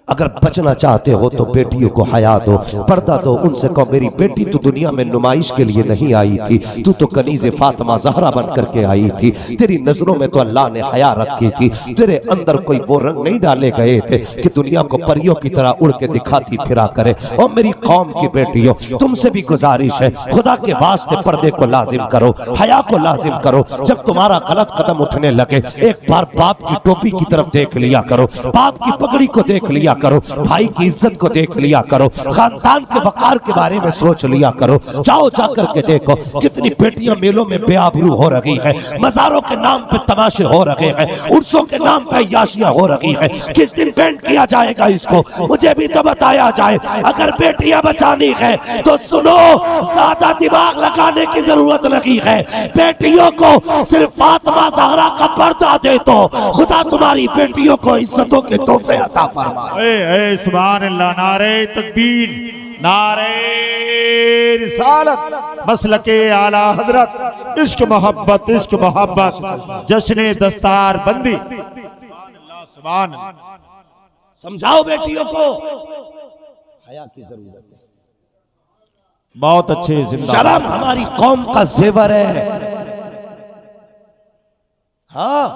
Speaker 2: अगर बचना चाहते हो तो बेटियों को हया दो, पर्दा दो। उनसे कहो मेरी बेटी तू दुनिया में नुमाइश के लिए नहीं आई थी, तू तो कनीज़े फातिमा ज़हरा बन करके आई थी। तेरी नजरों में तो अल्लाह ने हया रखी थी, तेरे अंदर कोई वो रंग नहीं डाले गए थे कि दुनिया को परियों की तरह उड़ के दिखाती फिरा करे। और मेरी कौम की बेटियों, तुमसे भी गुजारिश है, खुदा के वास्ते पर्दे को लाजिम करो, हया को लाजिम करो। जब तुम्हारा गलत कदम उठने लगे, एक बार बाप की टोपी की तरफ देख लिया करो, बाप की पगड़ी को देख लिया करो, भाई की इज्जत को देख लिया करो, खानदान के वकार के बारे में सोच लिया करो। जाओ जाकर के देखो कितनी बेटियां मेलों में बेआबरू हो रही है, मजारों के नाम पे तमाशे हो रहे हैं, उर्सों के नाम पे याशियां हो रही है। किस दिन बैंड किया जाएगा इसको, मुझे भी तो बताया जाए। अगर बेटियां बचानी है तो सुनो, ज्यादा दिमाग लगाने की जरूरत नहीं है। बेटियों को सिर्फ फातिमा ज़हरा का पर्दा दे दो, खुदा तुम्हारी बेटियों को इज्जतों के तोहफे अता फरमाए।
Speaker 3: सुभान अल्लाह, नारे तकबीर, नारे रिसालत, मसलके आला हजरत, इश्क मोहब्बत, इश्क मोहब्बत, जश्न दस्तार बंदी। सुभान अल्लाह।
Speaker 2: समझाओ बेटियों को हया की जरूरत है।
Speaker 3: बहुत अच्छे जिंदा।
Speaker 2: शर्म हमारी कौम का जेवर है। हाँ,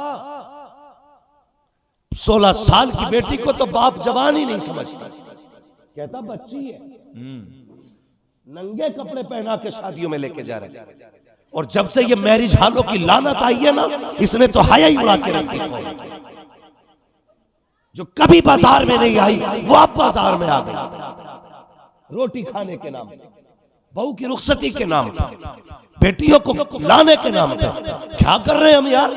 Speaker 2: 16 साल की बेटी को तो बाप जवान ही नहीं समझता, कहता बच्ची है। नंगे कपड़े पहना के शादियों में लेके जा रहे हैं। और जब से ये मैरिज हालों की लानत आई है ना, इसने तो हया ही उड़ा के रख दी। जो कभी बाजार में नहीं आई वो अब बाजार में आ गई, रोटी खाने के नाम पे, बहू की रुखसती के नाम पे, बेटियों को लाने के नाम पे। क्या कर रहे हैं हम यार,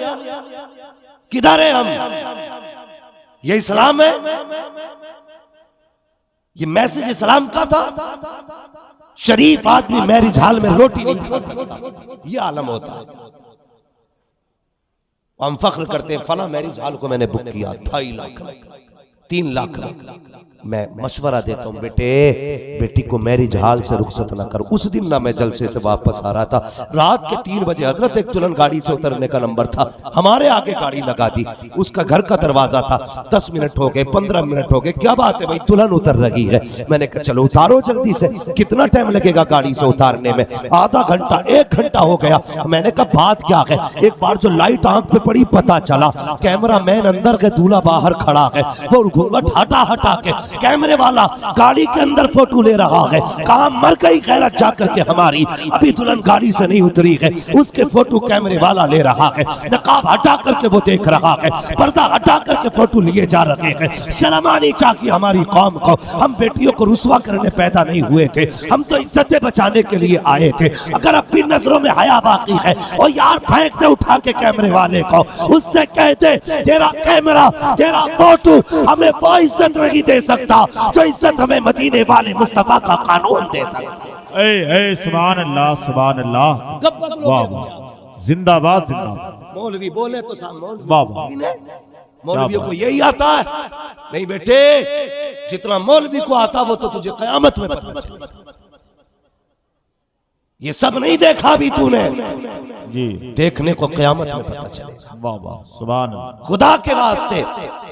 Speaker 2: किधर है हम? ये इस्लाम है? ये मैसेज इस्लाम का था? शरीफ आदमी मैरिज हाल में रोटी नहीं खा सकता, ये आलम होता है। हम फख्र करते हैं, फला मैरिज हाल को मैंने बुक किया 2.5 लाख 3 लाख। मैं मशवरा देता हूं, बेटी को मैरिज हाल से रुखसत ना करो। उस दिन ना मैं जलसे से वापस आ रहा था, रात के 3 बजे हजरत एक दुल्हन गाड़ी से उतरने का नंबर था, हमारे आगे गाड़ी लगा दी। उसका घर का दरवाजा था, 10 मिनट हो गए, 15 मिनट हो गए, क्या बात है भाई, दुल्हन उतर रही है। मैंने कहा चलो उतारो जल्दी से। कितना टाइम लगेगा गाड़ी से उतारने में? आधा घंटा, 1 घंटा हो गया। मैंने कहा बात क्या है? एक बार जो लाइट आंख पे पड़ी, पता चला कैमरा मैन अंदर के, दूल्हा बाहर खड़ा है। वो घूंघट हटा हटा के कैमरे वाला गाड़ी के अंदर फोटो ले रहा है। कहां मर गई गैरत जाकर के हमारी, अभी दुल्हन गाड़ी से नहीं उतरी है, उसके फोटो कैमरे वाला ले रहा है। नकाब हटा करके वो देख रहा है, पर्दा हटा करके फोटो लिए जा रहे हैं। शर्म आनी चाहिए हमारी कौम को। हम बेटियों को रुसवा करने पैदा नहीं हुए थे, हम तो इज्जतें बचाने के लिए आए थे। अगर अपनी नजरों में हया बाकी है, और यार फेंक दे उठा के कैमरे वाले को, उससे कहते तेरा कैमरा, तेरा फोटो हमें वो इज्जत नहीं दे सकता जो इज्जत हमें मदीने वाले मुस्तफा का कानून दे सकता।
Speaker 3: सुभान अल्लाह, सुभान अल्लाह, वाह, जिंदाबाद जिंदाबाद।
Speaker 2: मौलवी बोले तो सामने
Speaker 3: वाह,
Speaker 2: मौलवियों को यही आता है? नहीं बेटे, जितना मौलवी को आता वो तो तुझे कयामत में पता चलेगा। ये सब नहीं देखा भी तूने
Speaker 3: जी,
Speaker 2: देखने को कयामत में पता चलेगा।
Speaker 3: वाह वाह, सुभान अल्लाह।
Speaker 2: खुदा के वास्ते,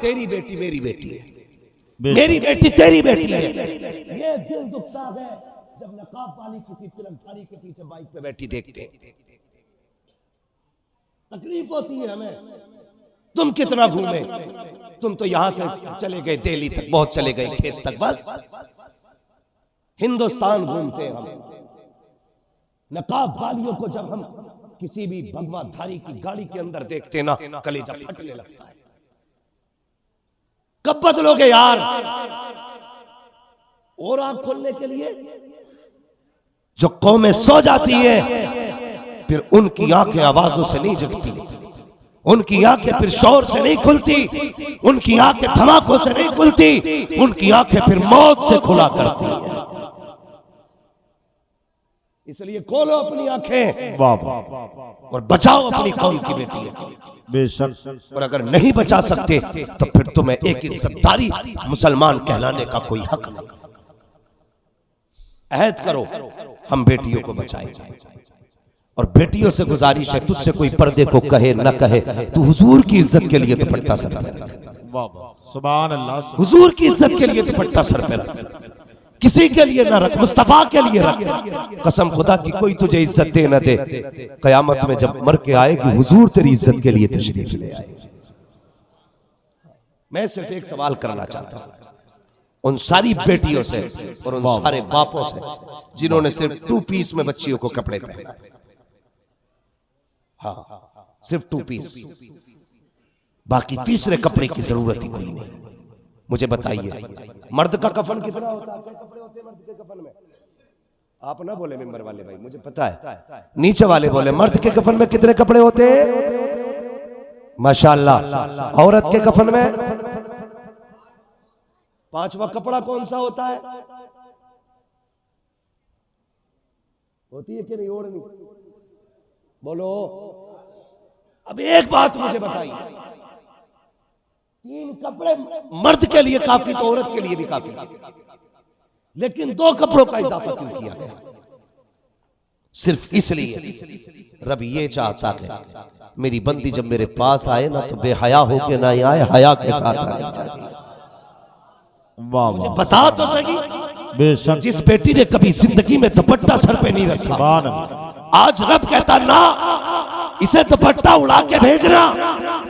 Speaker 2: तेरी बेटी मेरी बेटी है, मेरी बेटी तेरी बेटी है। ये दिल दुखता है जब नकाब वाली किसी तिलकधारी के पीछे बाइक पे बैठी देखते हैं, तकलीफ होती है हमें। तुम कितना घूमे, तुम तो यहां से चले गए दिल्ली तक, बहुत चले गए खेत तक, बस हिंदुस्तान घूमते हम। नकाब वालियों को जब हम किसी भी भगवाधारी की गाड़ी के अंदर देखते ना, कलेजा फटने लगता है। कब बदलोगे यार? और आंख खोलने के लिए जो कौमें सो जाती है, फिर उनकी आंखें आवाजों से नहीं जगती, उनकी आंखें फिर शोर से नहीं खुलती, उनकी आंखें धमाकों से नहीं खुलती, उनकी आंखें फिर मौत से खुला करती है। इसलिए खोलो अपनी आंखें और बचाओ अपनी कौम की बेटी।
Speaker 3: बेशक।
Speaker 2: और अगर नहीं बचा सकते तो फिर तुम्हें एक इज्जतदारी मुसलमान कहलाने का कोई हक नहीं। अहद करो हम बेटियों को बचाएंगे। और बेटियों से गुजारिश है, तुझसे कोई पर्दे को कहे न कहे, तू हुजूर की इज्जत के लिए दुपट्टा सर पे रख।
Speaker 3: सुभान अल्लाह।
Speaker 2: हुजूर की इज्जत के लिए दुपट्टा सर पे रख, किसी के लिए ना रख, मुस्तफा के लिए रख। कसम खुदा की कोई तुझे इज्जत दे न दे, कयामत में जब मर के आएगी हुजूर तेरी इज्जत के लिए तशरीफ ले आए। मैं सिर्फ एक सवाल करना चाहता हूं उन सारी बेटियों से और उन सारे बापों से जिन्होंने सिर्फ 2 पीस में बच्चियों को कपड़े पहने। हाँ, सिर्फ 2 पीस, बाकी तीसरे कपड़े की जरूरत ही कोई नहीं। मुझे बताइए मर्द का कफन कितना होता है? क्या कपड़े होते हैं मर्द के कफन में? आप ना बोले मेंबर वाले भाई, मुझे पता है। नीचे वाले बोले मर्द के कफन में कितने कपड़े होते हैं? माशाअल्लाह। औरत के कफन में 5वां कपड़ा कौन सा होता है? होती है कि नहीं ओढ़नी? बोलो। अब एक बात मुझे बताइए, 3 कपड़े मर्द के लिए काफी तो औरत के लिए भी काफी, लेकिन 2 कपड़ों का इजाफा क्यों किया गया? सिर्फ इसलिए रब ये चाहता है मेरी बंदी जब मेरे पास आए ना तो बेहया होके ना आए, हया के साथ आनी चाहिए।
Speaker 3: वाह।
Speaker 2: बता तो सही।
Speaker 3: बेशक।
Speaker 2: जिस बेटी ने कभी जिंदगी में दुपट्टा सर पे नहीं रखा, आज रब कहता ना इसे दुपट्टा उड़ा के भेजना।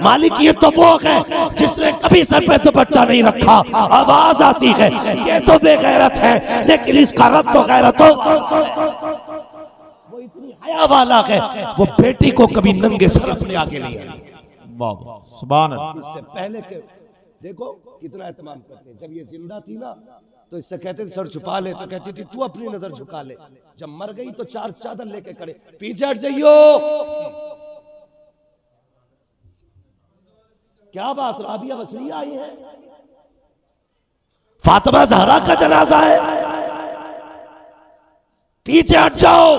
Speaker 2: मालिक ये तो वो है जिसने कभी सर पे दुपट्टा नहीं रखा। आवाज आती है ये तो बेगैरत है, लेकिन इसका रब तो गैरत हो। वो इतनी हया वाला है, वो बेटी को कभी नंगे सर अपने आगे नहीं आई।
Speaker 3: वाह सुभान अल्लाह।
Speaker 2: इससे पहले के देखो कितना एहतमाम करते हैं। जब ये जिंदा थी ना तो इससे कहते थे सर छुपा ले, तो कहती थी तू अपनी नजर झुका ले। जब मर गई तो 4 चादर लेके खड़े, पीछे हट जाइयो। क्या बात, राबिया बसरिया आई है, फातिमा ज़हरा का जनाजा है, पीछे हट जाओ,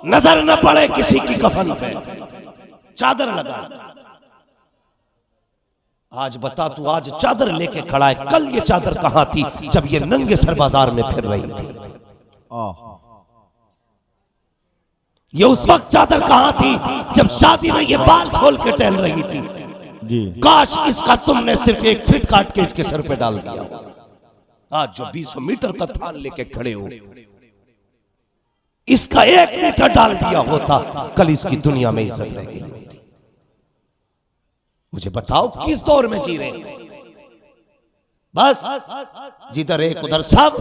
Speaker 2: नजर न पड़े किसी की कफन पे, चादर लगा। आज बता तू आज चादर लेके खड़ा है, कल ये चादर कहां थी जब ये नंगे सर बाजार में फिर रही थी? ये उस वक्त चादर कहां थी जब शादी में ये बाल खोल के टहल रही थी?
Speaker 3: जी।
Speaker 2: काश इसका तुमने सिर्फ 1 फीट काट के इसके सर पे डाल दिया। आज जो 20 मीटर का थान लेके खड़े हो, इसका 1 मीटर डाल दिया होता, कल इसकी दुनिया में इज्जत रह गई। मुझे बताओ किस दौर में जी रहे? बस जिधर एक उधर सब,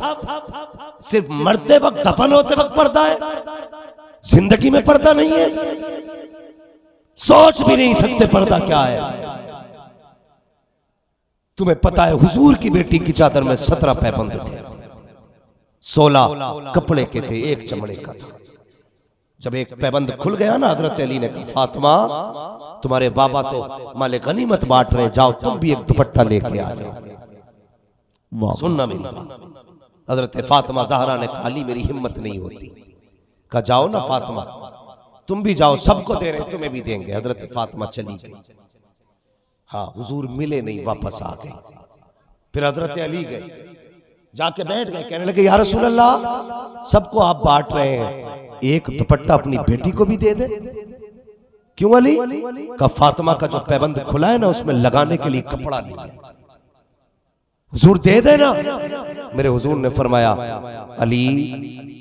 Speaker 2: सिर्फ मरते वक्त दफन होते वक्त पर्दा है, जिंदगी में पर्दा नहीं है। सोच भी नहीं सकते पर्दा क्या है। तुम्हें पता है हुजूर की बेटी की चादर में 17 पैबंद थे, 16 कपड़े के थे, 1 चमड़े का था। जब एक पैबंद खुल गया ना, हजरत अली ने कहा फातिमा तुम्हारे बाबा तो माले गनीमत बांट रहे, जाओ तुम भी एक दुपट्टा लेके आ जाओ। सुनना मेरी बात। हजरत फातिमा ज़हरा ने कहा अली मेरी हिम्मत नहीं होती। कहा जाओ ना फातिमा, तुम भी जाओ, सबको दे रहे तुम्हें भी देंगे। हजरत फातिमा चली गई। हाँ, हुजूर मिले नहीं, वापस आ गए। फिर हजरत अली गए, जाके बैठ गए, कहने लगे या रसूल अल्लाह सबको आप बांट रहे हैं, एक दुपट्टा अपनी बेटी को भी दे दे। क्यों अली? का फातिमा का जो पैबंद खुला है ना उसमें लगाने के लिए कपड़ा नहीं है, हुजूर दे देना। मेरे हुजूर ने फरमाया अली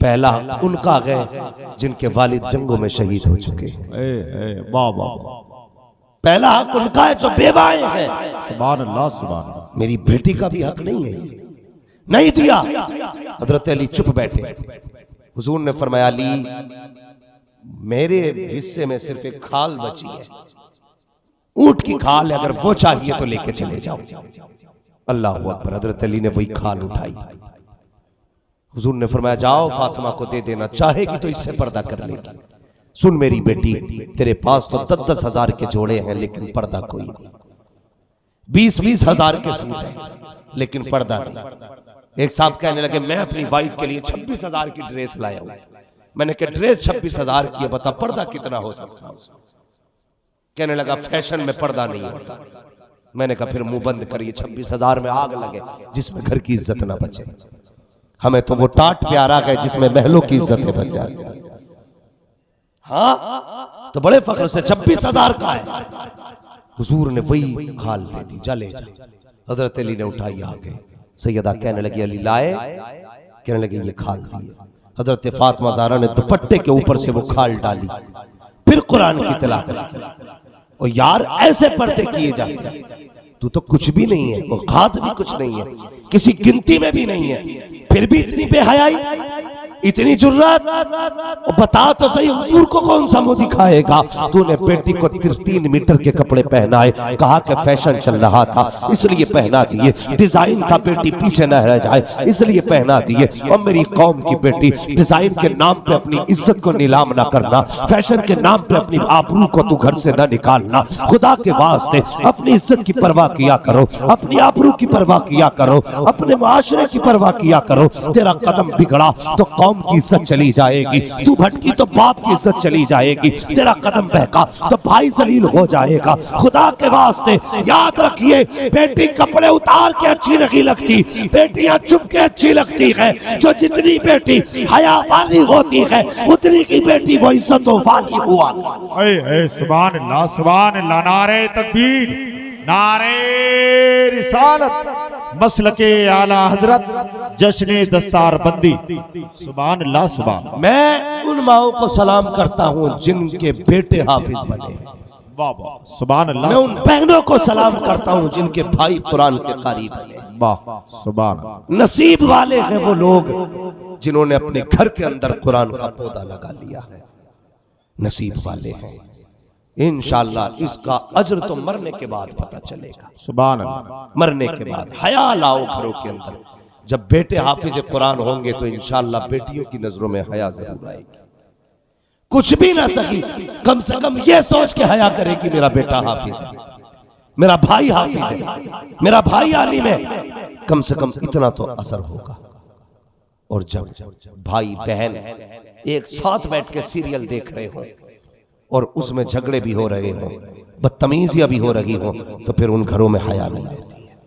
Speaker 2: पहला उनका है जिनके वालिद जंगों में शहीद हो चुके। पहला हक उनका है जो बेवाएं हैं।
Speaker 3: सुभान अल्लाह सुभान अल्लाह।
Speaker 2: मेरी बेटी का भी हक नहीं है, नहीं दिया। हजरत अली चुप बैठे। हुजूर ने फरमाया अली मेरे हिस्से में सिर्फ एक खाल बची है, ऊंट की खाल है, अगर वो चाहिए तो लेके चले जाओ। अल्लाह अकबर। हजरत अली ने वही खाल उठाई। हुजूर ने फरमाया जाओ फातिमा को दे देना, चाहेगी तो इससे पर्दा कर लेगी। सुन मेरी बेटी, तेरे पास तो 10-10 हजार के जोड़े हैं लेकिन पर्दा कोई नहीं, 20-20 हजार के सूट हैं लेकिन पर्दा नहीं। एक साहब कहने लगे मैं अपनी वाइफ के लिए 26 हजार की ड्रेस लाया हूं। मैंने कहा ड्रेस 26 हजार की है, बता पर्दा कितना हो सकता है? कहने लगा फैशन में पर्दा नहीं होता। मैंने कहा फिर मुंह बंद करिए, 26 हजार में आग लगे जिसमें घर की इज्जत ना बचे। हमें तो वो टाट प्यारा है जिसमें महलों की इज्जतें बच जाती। हाँ तो बड़े फख्र से 26 हजार का है। हुजूर ने वही खाल दे दी, जा ले जा। हजरत अली ने उठाई आगे, सैयदा कहने लगी अली लाए? कहने लगे ये खाल दी। हजरत फातिमा ज़हरा ने दुपट्टे के ऊपर से वो खाल डाली, फिर कुरान की तिलावत की। और यार ऐसे पर्दे किए जाते हैं, तू तो कुछ भी नहीं है, वो खाद भी कुछ नहीं है, किसी गिनती में भी नहीं है, फिर भी इतनी बेहयाई, इतनी जुर्रत। बता तो सही हुजूर को कौन सा मुंह दिखाएगा? तूने बेटी को 3 मीटर के कपड़े पहनाए, कहा कि फैशन चल रहा था इसलिए पहना दिए, डिजाइन था बेटी पीछे न रह जाए इसलिए पहना दिए। और मेरी कौम की बेटी, डिजाइन के नाम पे अपनी इज्जत को नीलाम ना करना, फैशन के नाम पे अपनी आबरू को तू घर से ना निकालना। खुदा के वास्ते अपनी इज्जत की परवाह किया करो, अपनी आबरू की परवाह किया करो, अपने माशरे की परवाह किया करो। तेरा कदम बिगड़ा तो कौम की इज्जत चली जाएगी, तू भटकी तो बाप की इज्जत चली जाएगी, तेरा कदम बहका तो भाई जलील हो जाएगा। खुदा के वास्ते याद रखिए, बेटी कपड़े उतार के अच्छी नहीं लगती, बेटियां चुप के अच्छी लगती है। जो जितनी बेटी हया वाली होती है उतनी की बेटी वो इज्जतों वाली हुआ।
Speaker 3: सुभान अल्लाह, सुभान अल्लाह। नारे तकबीर, नारे रिसालत, मसलके आला हजरत, जश्ने दस्तार बंदी। सुभान अल्लाह, सुभान।
Speaker 2: मैं उन माओं को सलाम करता हूं जिनके बेटे हाफिज बने।
Speaker 3: वाह वाह, सुभान अल्लाह।
Speaker 2: मैं उन बहनों को सलाम करता हूं जिनके भाई कुरान के कारी बने।
Speaker 3: वाह, सुभान।
Speaker 2: नसीब वाले हैं वो लोग जिन्होंने अपने घर के अंदर कुरान का पौधा लगा लिया है, नसीब वाले हैं। इंशाअल्लाह इसका अजर तो मरने के बाद पता चलेगा।
Speaker 3: सुभान अल्लाह।
Speaker 2: मरने के बाद हया लाओ घरों के अंदर। जब बेटे हाफिज कुरान होंगे तो इंशाअल्लाह बेटियों की नजरों में हया जरूर आएगी। कुछ भी ना सकी, कम से कम ये सोच के हया करेगी मेरा बेटा हाफिज है, मेरा भाई हाफिज है, मेरा भाई आलिम है, कम से कम इतना तो असर होगा। और जब भाई बहन एक साथ बैठ के सीरियल देख रहे हो और उसमें झगड़े भी हो रहे हो, बदतमीजियां भी हो रही हो, तो फिर उन घरों में हया नहीं रहती है,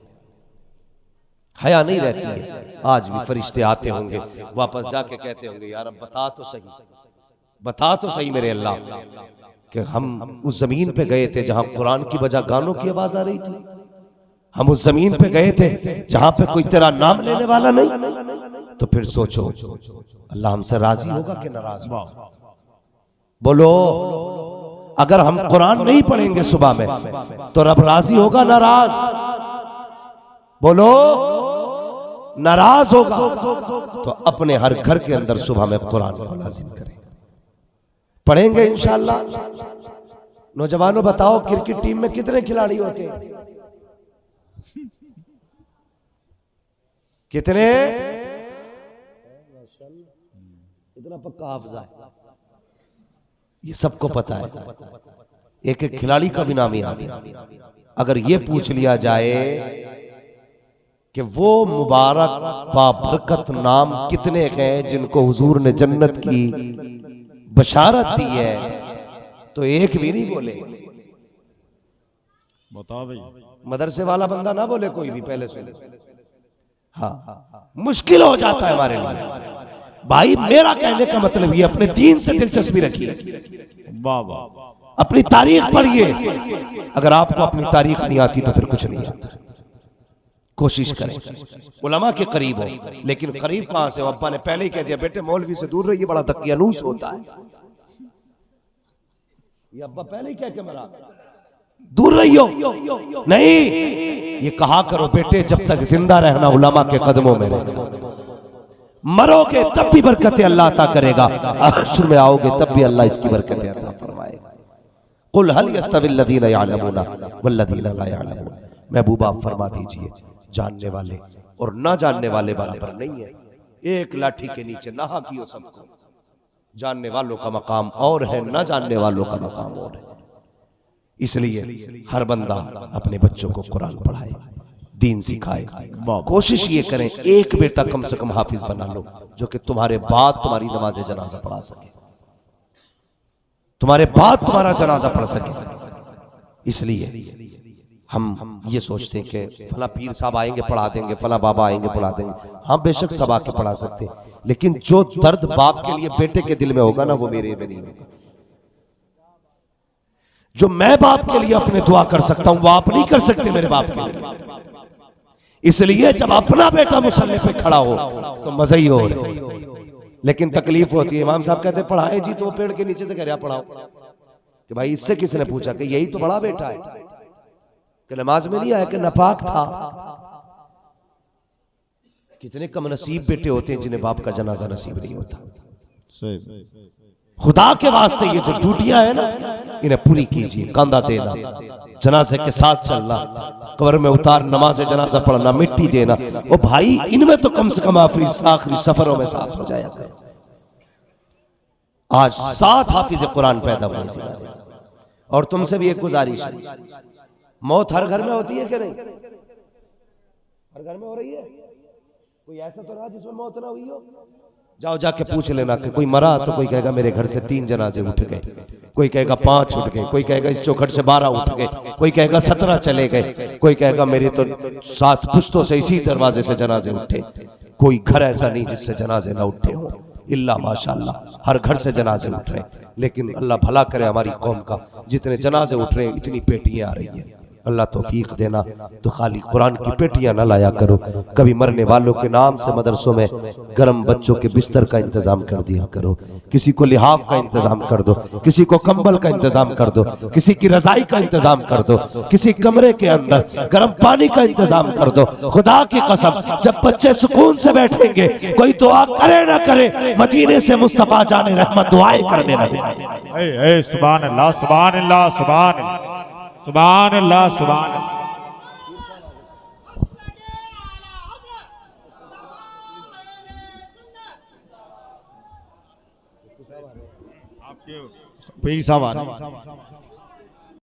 Speaker 2: हया नहीं रहती है। आज भी फरिश्ते आते होंगे, वापस जाके कहते होंगे यार अब बता तो सही, बता तो सही मेरे अल्लाह कि हम उस जमीन पे गए थे जहां कुरान की बजाय गानों की आवाज आ रही थी, हम उस जमीन पे गए थे जहां पे कोई तेरा नाम लेने वाला नहीं। तो फिर सोचो अल्लाह हमसे राजी होगा कि नाराज? बोलो, अगर हम कुरान नहीं पढ़ेंगे सुबह में तो रब राजी होगा नाराज? बोलो, नाराज होगा। तो अपने हर घर के अंदर सुबह में कुरान को लाजिम करें, पढ़ेंगे इंशाअल्लाह। नौजवानों बताओ क्रिकेट टीम में कितने खिलाड़ी होते हैं? कितने? इतना पक्का हाफिज़ा है, ये सबको पता है। एक एक खिलाड़ी का भी नाम याद है। अगर ये पूछ लिया जाए कि वो मुबारक बाबरकत नाम कितने हैं जिनको हुजूर ने जन्नत की बशारत दी है, तो एक भी नहीं बोले।
Speaker 3: बताओ भाई,
Speaker 2: मदरसे वाला बंदा ना बोले कोई भी, पहले सुन। हाँ, मुश्किल हो जाता है हमारे लिए। भाई मेरा कहने का मतलब ये, अपने दीन से दिलचस्पी रखिए,
Speaker 3: वाह वाह,
Speaker 2: अपनी तारीख पढ़िए। अगर आपको अपनी तारीख नहीं आती तो फिर कुछ नहीं आता। कोशिश करें उलमा के करीब हो, लेकिन करीब कहां से? अब्बा ने पहले ही कह दिया बेटे मौलवी से दूर रहिए, बड़ा तकियानूस होता है। ये अब्बा पहले ही कह के मरा, दूर रहियो। नहीं, ये कहा करो बेटे जब तक जिंदा रहना उलमा के कदमों में रहना, मरोगे तब भी बरकतें अल्लाह अता करेगा, हश्र में आओगे तब भी अल्लाह इसकी बरकतें अता फरमाएगा। कुल हल यस्तविल लदीना यअलमूना वल लदीना ला यअलमून। महबूबा आप फरमा दीजिए, जानने वाले और ना जानने वाले बराबर नहीं है। एक लाठी के नीचे नहा कियो सबको, जानने वालों का मकाम और है, न जानने वालों का मकाम और है। इसलिए हर बंदा अपने बच्चों को कुरान पढ़ाए, दीन सिखाए। कोशिश ये करें एक बेटा कम से कम हाफिज बना लो, जो कि तुम्हारे बाद तुम्हारी नमाज जनाजा पढ़ा सके, तुम्हारे बाद तुम्हारा जनाजा पढ़ सके। इसलिए हम ये सोचते हैं कि फला पीर साहब आएंगे पढ़ा देंगे, फला बाबा आएंगे पढ़ा देंगे। हाँ बेशक सब आके पढ़ा सकते हैं, लेकिन जो दर्द बाप के लिए बेटे के दिल में होगा ना, वो मेरे में नहीं होगा। जो मैं बाप के लिए अपने दुआ कर सकता हूं, वो आप नहीं कर सकते मेरे बाप के लिए। इसलिए जब अपना बेटा मुसल्ले पे खड़ा हो तो मजा ही हो रहा है, लेकिन तकलीफ होती है। इमाम साहब कहते पढ़ाए जी, तो वो पेड़ के नीचे से कह रहा पढ़ाओ, कि भाई इससे किसने पूछा कि यही तो बड़ा बेटा है, कि नमाज में नहीं आया, कि नापाक था। कितने कम नसीब बेटे होते हैं जिन्हें बाप का जनाजा नसीब नहीं होता। खुदा के वास्ते ये जो ड्यूटियां है ना, इन्हें पूरी कीजिए। कंधा देना, जनाजे के साथ चलना, कब्र में उतार, नमाज जनाजा पढ़ना, मिट्टी देना, वो भाई इनमें तो कम से कम आखिरी सफरों में साथ हो जाया कर। आज 7 हाफिज कुरान पैदा हुए। और तुमसे भी एक गुजारिश है, मौत हर घर में होती है कि नहीं? हर घर में हो रही है? कोई ऐसा तो रहा जिसमें मौत ना हुई हो? जाओ जाके पूछ लेना कि कोई मरा तो कोई कहेगा मेरे घर से 3 जनाजे उठ गए, कोई कहेगा 5 उठ गए, कोई कहेगा इस चौखट से 12 उठ गए, कोई कहेगा 17 चले गए, कोई कहेगा मेरे तो 7 पुश्तों से इसी दरवाजे से जनाजे उठे। कोई घर ऐसा नहीं जिससे जनाजे ना उठे हो, इल्ला माशाअल्लाह हर घर से जनाजे उठ रहे हैं। लेकिन अल्लाह भला करे हमारी कौम का, जितने जनाजे उठ रहे हैं इतनी पेटियां आ रही हैं। अल्लाह तौफीक देना, तो खाली कुरान की पेटियां ना लाया करो, कभी मरने वालों के नाम से मदरसों में गर्म बच्चों के बिस्तर का इंतजाम कर दिया करो, किसी को लिहाफ का इंतजाम कर दो, किसी को कंबल का इंतजाम कर दो, किसी की रजाई का इंतजाम कर दो, किसी कमरे के अंदर गर्म पानी का इंतजाम कर दो। खुदा की कसम, जब बच्चे सुकून से बैठेंगे, कोई दुआ करे ना करे, मदीने से मुस्तफा जाने रहमत दुआएं करने लगे।
Speaker 3: सुभान अल्लाह, सुभान अल्लाह, सुभान अल्लाह, सुभान अल्लाह, सुभान अल्लाह। पीर साहब आ रहे हैं।